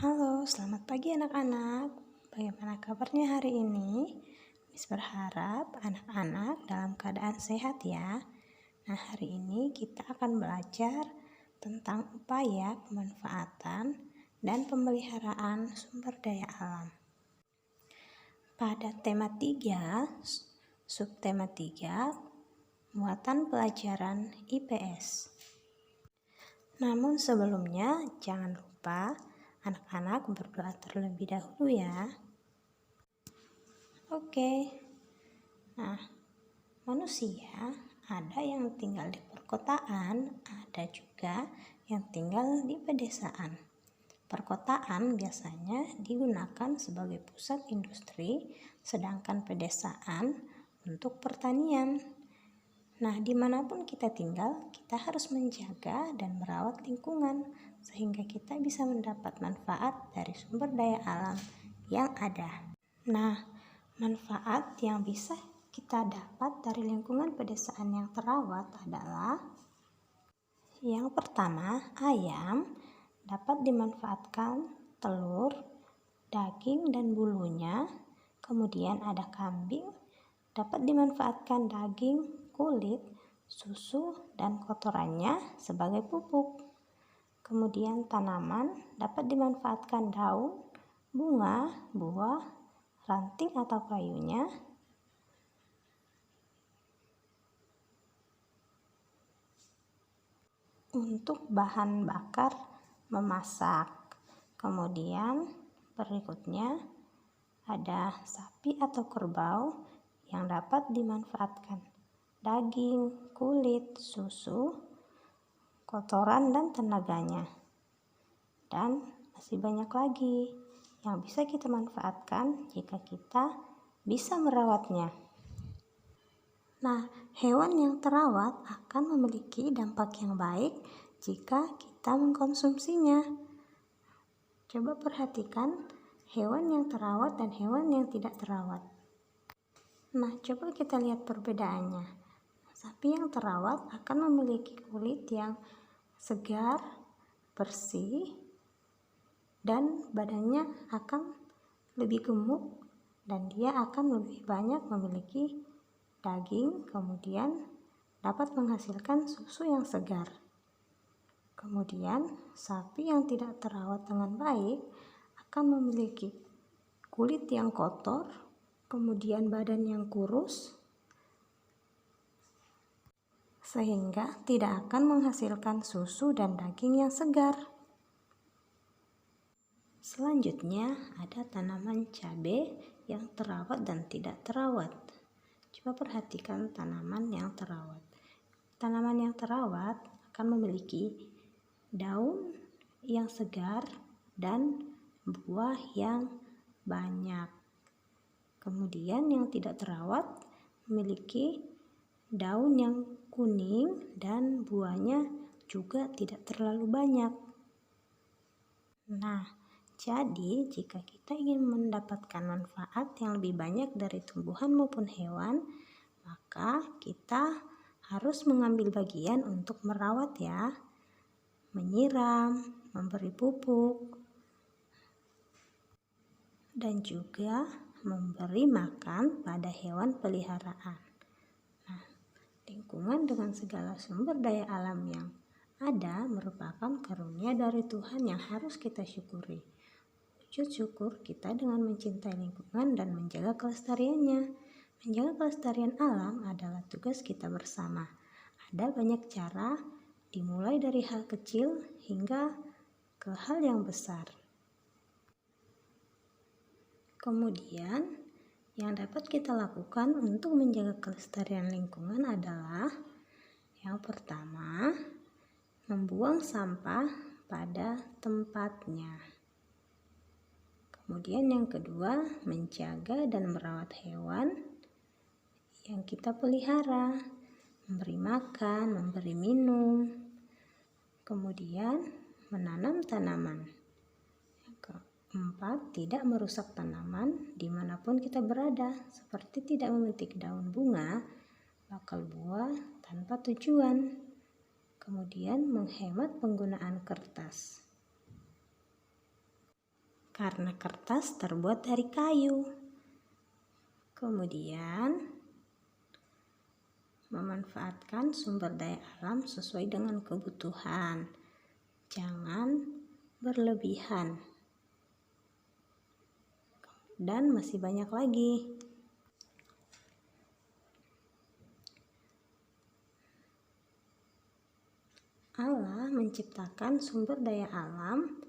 Halo, selamat pagi anak-anak. Bagaimana kabarnya hari ini? Miss berharap anak-anak dalam keadaan sehat ya. Nah, hari ini kita akan belajar tentang upaya pemanfaatan dan pemeliharaan sumber daya alam. Pada tema 3, subtema 3, muatan pelajaran IPS. Namun sebelumnya, jangan lupa anak-anak berdoa terlebih dahulu ya. Oke. Nah, manusia ada yang tinggal di perkotaan, ada juga yang tinggal di pedesaan. Perkotaan biasanya digunakan sebagai pusat industri, sedangkan pedesaan untuk pertanian. Nah, dimanapun kita tinggal, kita harus menjaga dan merawat lingkungan sehingga kita bisa mendapat manfaat dari sumber daya alam yang ada. Nah, manfaat yang bisa kita dapat dari lingkungan pedesaan yang terawat adalah yang pertama, ayam dapat dimanfaatkan telur, daging dan bulunya. Kemudian ada kambing dapat dimanfaatkan daging, kulit, susu, dan kotorannya sebagai pupuk. Kemudian tanaman dapat dimanfaatkan daun, bunga, buah, ranting atau kayunya. Untuk bahan bakar memasak. Kemudian berikutnya ada sapi atau kerbau yang dapat dimanfaatkan daging, kulit, susu, kotoran dan tenaganya. Dan masih banyak lagi yang bisa kita manfaatkan jika kita bisa merawatnya. Nah, hewan yang terawat akan memiliki dampak yang baik jika kita mengkonsumsinya. Coba perhatikan hewan yang terawat dan hewan yang tidak terawat. Nah, coba kita lihat perbedaannya. Sapi yang terawat akan memiliki kulit yang segar, bersih, dan badannya akan lebih gemuk dan dia akan lebih banyak memiliki daging, kemudian dapat menghasilkan susu yang segar. Kemudian, sapi yang tidak terawat dengan baik akan memiliki kulit yang kotor, kemudian badan yang kurus, sehingga tidak akan menghasilkan susu dan daging yang segar. Selanjutnya ada tanaman cabai yang terawat dan tidak terawat. Coba perhatikan tanaman yang terawat. Tanaman yang terawat akan memiliki daun yang segar dan buah yang banyak. Kemudian yang tidak terawat memiliki daun yang kuning dan buahnya juga tidak terlalu banyak. Nah, jadi jika kita ingin mendapatkan manfaat yang lebih banyak dari tumbuhan maupun hewan, maka kita harus mengambil bagian untuk merawat ya, menyiram, memberi pupuk, dan juga memberi makan pada hewan peliharaan. Nah, lingkungan dengan segala sumber daya alam yang ada merupakan karunia dari Tuhan yang harus kita syukuri. Wujud syukur kita dengan mencintai lingkungan dan menjaga kelestariannya. Menjaga kelestarian alam adalah tugas kita bersama. Ada banyak cara, dimulai dari hal kecil hingga ke hal yang besar. Kemudian, yang dapat kita lakukan untuk menjaga kelestarian lingkungan adalah yang pertama, membuang sampah pada tempatnya. Kemudian yang kedua, menjaga dan merawat hewan yang kita pelihara, memberi makan, memberi minum. Kemudian menanam tanaman. Keempat, tidak merusak tanaman dimanapun kita berada, seperti tidak memetik daun bunga, bakal buah tanpa tujuan. Kemudian menghemat penggunaan kertas. karena kertas terbuat dari kayu. Kemudian, memanfaatkan sumber daya alam sesuai dengan kebutuhan. Jangan berlebihan. Dan masih banyak lagi. Allah menciptakan sumber daya alam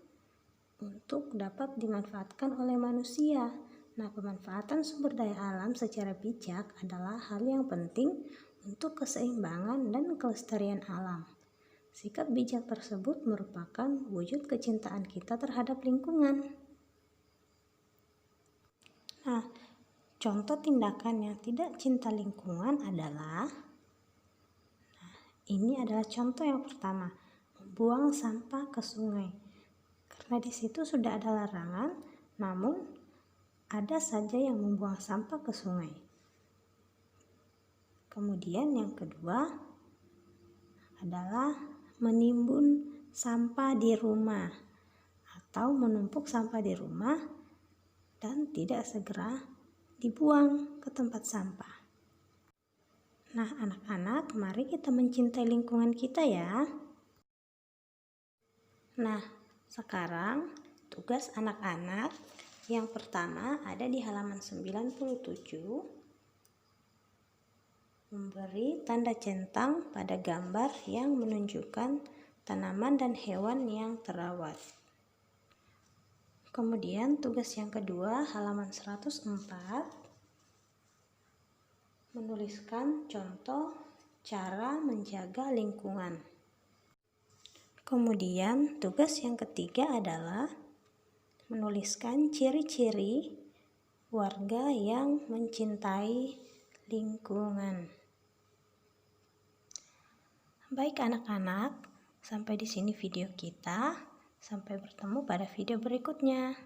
untuk dapat dimanfaatkan oleh manusia. Nah, pemanfaatan sumber daya alam secara bijak adalah hal yang penting untuk keseimbangan dan kelestarian alam. Sikap bijak tersebut merupakan wujud kecintaan kita terhadap lingkungan. Nah, contoh tindakan yang tidak cinta lingkungan adalah, ini adalah contoh yang pertama, membuang sampah ke sungai. Karena di situ sudah ada larangan, namun ada saja yang membuang sampah ke sungai. Kemudian yang kedua adalah menimbun sampah di rumah atau menumpuk sampah di rumah dan tidak segera dibuang ke tempat sampah. Nah, anak-anak, mari kita mencintai lingkungan kita ya. Nah, sekarang tugas anak-anak yang pertama ada di halaman 97. Memberi tanda centang pada gambar yang menunjukkan tanaman dan hewan yang terawat. Kemudian tugas yang kedua halaman 104. Menuliskan contoh cara menjaga lingkungan. Kemudian tugas yang ketiga adalah menuliskan ciri-ciri warga yang mencintai lingkungan. Baik anak-anak, sampai di sini video kita. Sampai bertemu pada video berikutnya.